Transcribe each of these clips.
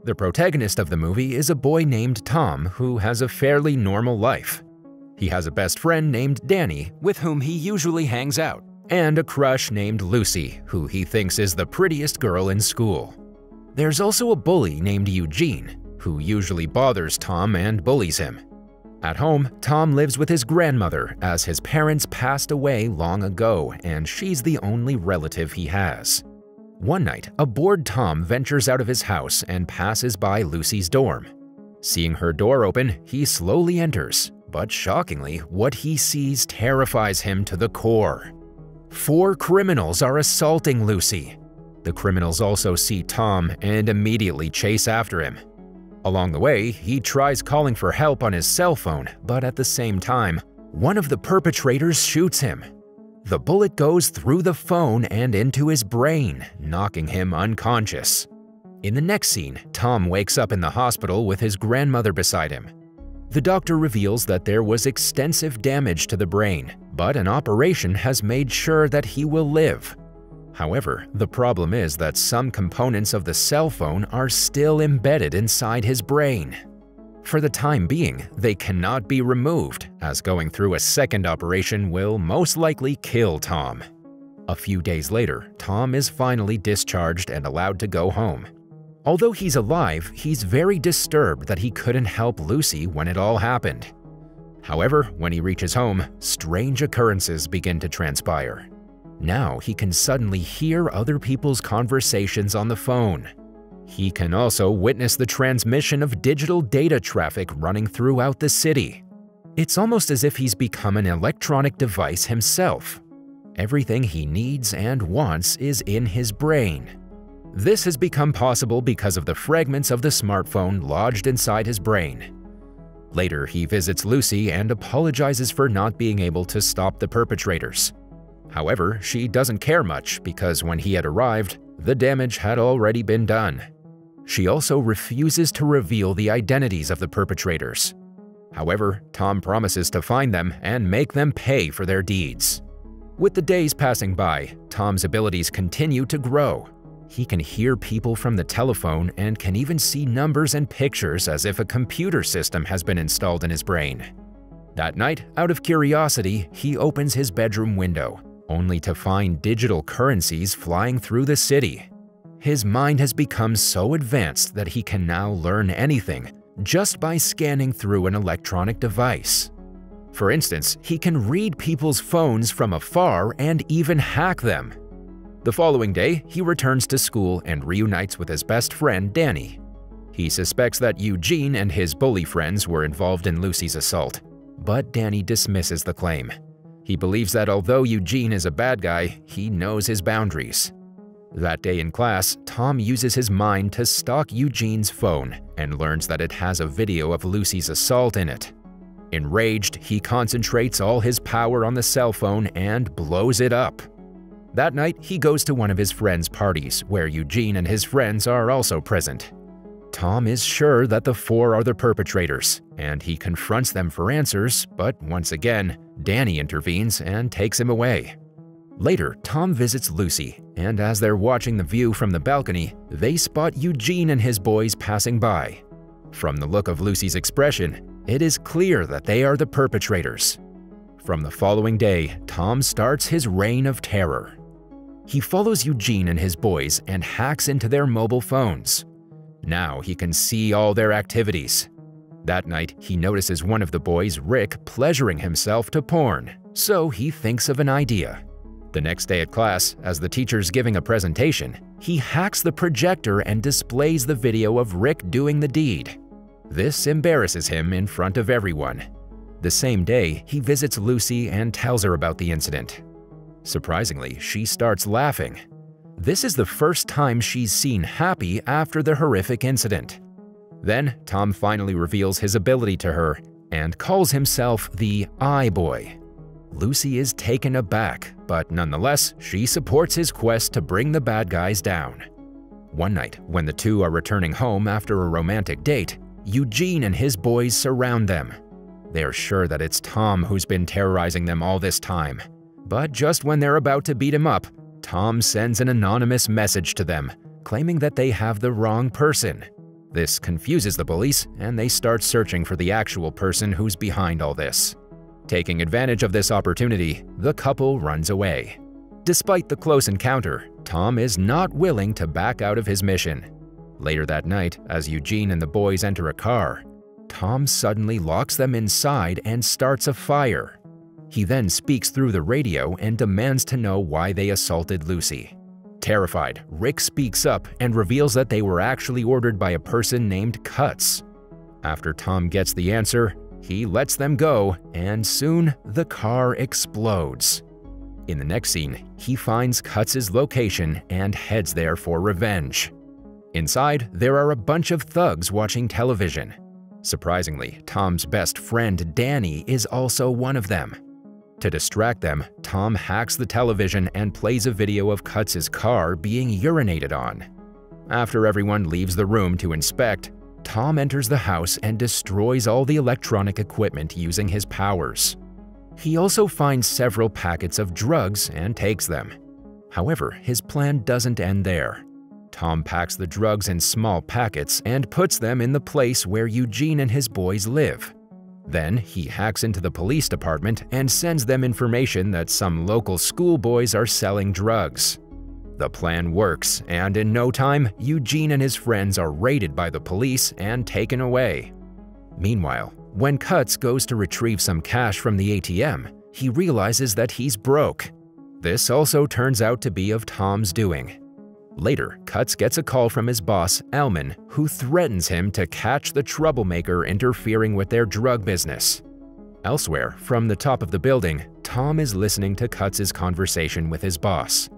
The protagonist of the movie is a boy named Tom who has a fairly normal life. He has a best friend named Danny, with whom he usually hangs out, and a crush named Lucy, who he thinks is the prettiest girl in school. There's also a bully named Eugene, who usually bothers Tom and bullies him. At home, Tom lives with his grandmother as his parents passed away long ago and she's the only relative he has. One night, a bored Tom ventures out of his house and passes by Lucy's dorm. Seeing her door open, he slowly enters, but shockingly, what he sees terrifies him to the core. 4 criminals are assaulting Lucy. The criminals also see Tom and immediately chase after him. Along the way, he tries calling for help on his cell phone, but at the same time, one of the perpetrators shoots him. The bullet goes through the phone and into his brain, knocking him unconscious. In the next scene, Tom wakes up in the hospital with his grandmother beside him. The doctor reveals that there was extensive damage to the brain, but an operation has made sure that he will live. However, the problem is that some components of the cell phone are still embedded inside his brain. For the time being, they cannot be removed, as going through a second operation will most likely kill Tom. A few days later, Tom is finally discharged and allowed to go home. Although he's alive, he's very disturbed that he couldn't help Lucy when it all happened. However, when he reaches home, strange occurrences begin to transpire. Now he can suddenly hear other people's conversations on the phone. He can also witness the transmission of digital data traffic running throughout the city. It's almost as if he's become an electronic device himself. Everything he needs and wants is in his brain. This has become possible because of the fragments of the smartphone lodged inside his brain. Later, he visits Lucy and apologizes for not being able to stop the perpetrators. However, she doesn't care much because when he had arrived, the damage had already been done. She also refuses to reveal the identities of the perpetrators. However, Tom promises to find them and make them pay for their deeds. With the days passing by, Tom's abilities continue to grow. He can hear people from the telephone and can even see numbers and pictures as if a computer system has been installed in his brain. That night, out of curiosity, he opens his bedroom window, only to find digital currencies flying through the city. His mind has become so advanced that he can now learn anything just by scanning through an electronic device. For instance, he can read people's phones from afar and even hack them. The following day, he returns to school and reunites with his best friend, Danny. He suspects that Eugene and his bully friends were involved in Lucy's assault, but Danny dismisses the claim. He believes that although Eugene is a bad guy, he knows his boundaries. That day in class, Tom uses his mind to stalk Eugene's phone and learns that it has a video of Lucy's assault in it. Enraged, he concentrates all his power on the cell phone and blows it up. That night, he goes to one of his friends' parties where Eugene and his friends are also present. Tom is sure that the 4 are the perpetrators, and he confronts them for answers, but once again, Danny intervenes and takes him away. Later, Tom visits Lucy, and as they're watching the view from the balcony, they spot Eugene and his boys passing by. From the look of Lucy's expression, it is clear that they are the perpetrators. From the following day, Tom starts his reign of terror. He follows Eugene and his boys and hacks into their mobile phones. Now he can see all their activities. That night, he notices one of the boys, Rick, pleasuring himself to porn, so he thinks of an idea. The next day at class, as the teacher's giving a presentation, he hacks the projector and displays the video of Rick doing the deed. This embarrasses him in front of everyone. The same day, he visits Lucy and tells her about the incident. Surprisingly, she starts laughing. This is the first time she's seen happy after the horrific incident. Then, Tom finally reveals his ability to her and calls himself the I-Boy. Lucy is taken aback, but nonetheless, she supports his quest to bring the bad guys down. One night, when the two are returning home after a romantic date, Eugene and his boys surround them. They're sure that it's Tom who's been terrorizing them all this time. But just when they're about to beat him up, Tom sends an anonymous message to them, claiming that they have the wrong person. This confuses the police, and they start searching for the actual person who's behind all this. Taking advantage of this opportunity, the couple runs away. Despite the close encounter, Tom is not willing to back out of his mission. Later that night, as Eugene and the boys enter a car, Tom suddenly locks them inside and starts a fire. He then speaks through the radio and demands to know why they assaulted Lucy. Terrified, Rick speaks up and reveals that they were actually ordered by a person named Cuts. After Tom gets the answer, he lets them go, and soon the car explodes. In the next scene, he finds Cuts' location and heads there for revenge. Inside, there are a bunch of thugs watching television. Surprisingly, Tom's best friend Danny is also one of them. To distract them, Tom hacks the television and plays a video of Cuts' car being urinated on. After everyone leaves the room to inspect, Tom enters the house and destroys all the electronic equipment using his powers. He also finds several packets of drugs and takes them. However, his plan doesn't end there. Tom packs the drugs in small packets and puts them in the place where Eugene and his boys live. Then he hacks into the police department and sends them information that some local schoolboys are selling drugs. The plan works, and in no time, Eugene and his friends are raided by the police and taken away. Meanwhile, when Cuts goes to retrieve some cash from the ATM, he realizes that he's broke. This also turns out to be of Tom's doing. Later, Cuts gets a call from his boss, Elman, who threatens him to catch the troublemaker interfering with their drug business. Elsewhere, from the top of the building, Tom is listening to Cuts' conversation with his boss.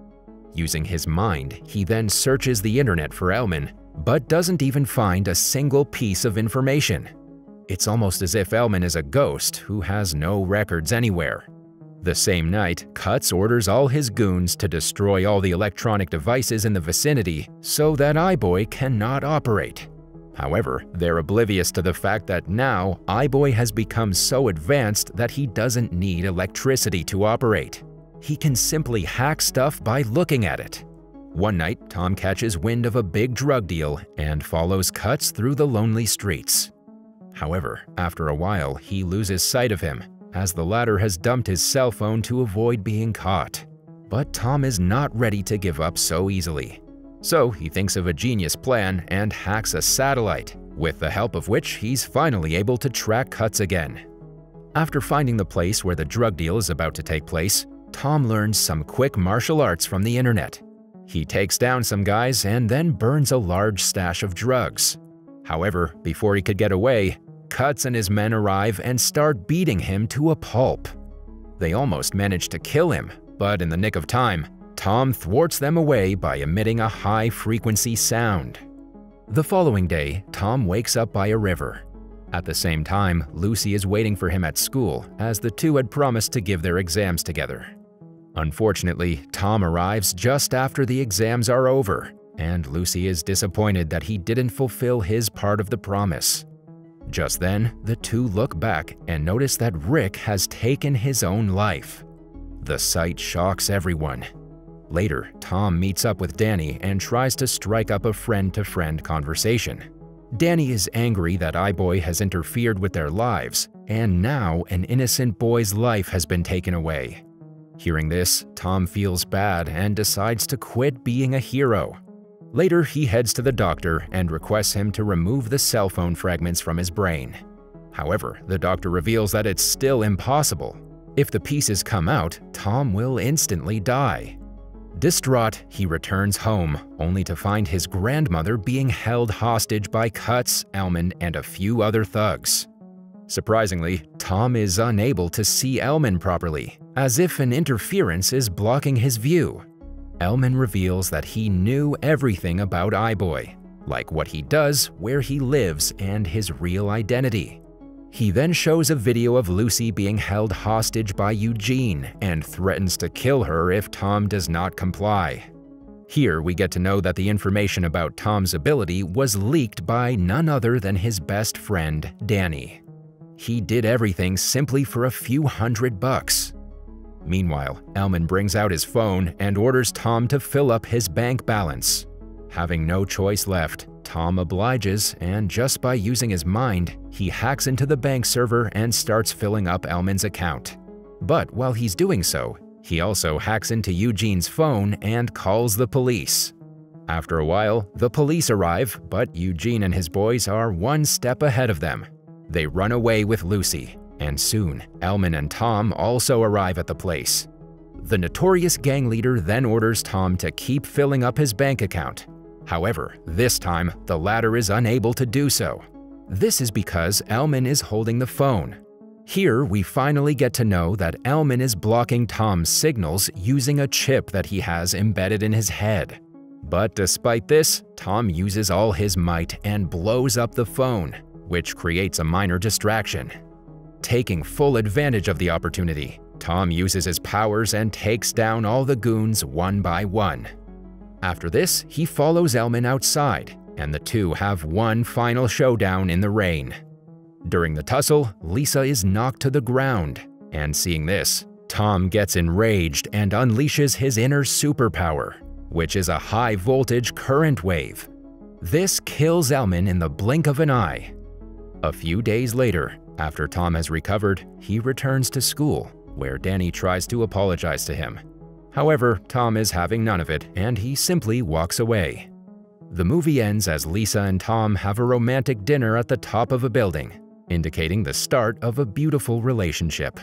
Using his mind, he then searches the internet for Elman, but doesn't even find a single piece of information. It's almost as if Elman is a ghost who has no records anywhere. The same night, Cuts orders all his goons to destroy all the electronic devices in the vicinity so that Eye-Boy cannot operate. However, they're oblivious to the fact that now Eye-Boy has become so advanced that he doesn't need electricity to operate. He can simply hack stuff by looking at it. One night, Tom catches wind of a big drug deal and follows Cuts through the lonely streets. However, after a while, he loses sight of him, as the latter has dumped his cell phone to avoid being caught. But Tom is not ready to give up so easily. So he thinks of a genius plan and hacks a satellite, with the help of which he's finally able to track Cuts again. After finding the place where the drug deal is about to take place, Tom learns some quick martial arts from the internet. He takes down some guys and then burns a large stash of drugs. However, before he could get away, Cuts and his men arrive and start beating him to a pulp. They almost manage to kill him, but in the nick of time, Tom thwarts them away by emitting a high-frequency sound. The following day, Tom wakes up by a river. At the same time, Lucy is waiting for him at school, as the two had promised to give their exams together. Unfortunately, Tom arrives just after the exams are over, and Lucy is disappointed that he didn't fulfill his part of the promise. Just then, the two look back and notice that Rick has taken his own life. The sight shocks everyone. Later, Tom meets up with Danny and tries to strike up a friend-to-friend conversation. Danny is angry that Eye-Boy has interfered with their lives, and now an innocent boy's life has been taken away. Hearing this, Tom feels bad and decides to quit being a hero. Later, he heads to the doctor and requests him to remove the cell phone fragments from his brain. However, the doctor reveals that it's still impossible. If the pieces come out, Tom will instantly die. Distraught, he returns home, only to find his grandmother being held hostage by Cuts, Elman, and a few other thugs. Surprisingly, Tom is unable to see Elman properly, as if an interference is blocking his view. Elman reveals that he knew everything about Eye-Boy, like what he does, where he lives, and his real identity. He then shows a video of Lucy being held hostage by Eugene and threatens to kill her if Tom does not comply. Here we get to know that the information about Tom's ability was leaked by none other than his best friend, Danny. He did everything simply for a few $100. Meanwhile, Elman brings out his phone and orders Tom to fill up his bank balance. Having no choice left, Tom obliges, and just by using his mind, he hacks into the bank server and starts filling up Elman's account. But while he's doing so, he also hacks into Eugene's phone and calls the police. After a while, the police arrive, but Eugene and his boys are one step ahead of them. They run away with Lucy, and soon, Elman and Tom also arrive at the place. The notorious gang leader then orders Tom to keep filling up his bank account. However, this time, the latter is unable to do so. This is because Elman is holding the phone. Here, we finally get to know that Elman is blocking Tom's signals using a chip that he has embedded in his head. But despite this, Tom uses all his might and blows up the phone, which creates a minor distraction. Taking full advantage of the opportunity, Tom uses his powers and takes down all the goons one by one. After this, he follows Elman outside, and the two have one final showdown in the rain. During the tussle, Lisa is knocked to the ground, and seeing this, Tom gets enraged and unleashes his inner superpower, which is a high-voltage current wave. This kills Elman in the blink of an eye. A few days later, after Tom has recovered, he returns to school, where Danny tries to apologize to him. However, Tom is having none of it, and he simply walks away. The movie ends as Lisa and Tom have a romantic dinner at the top of a building, indicating the start of a beautiful relationship.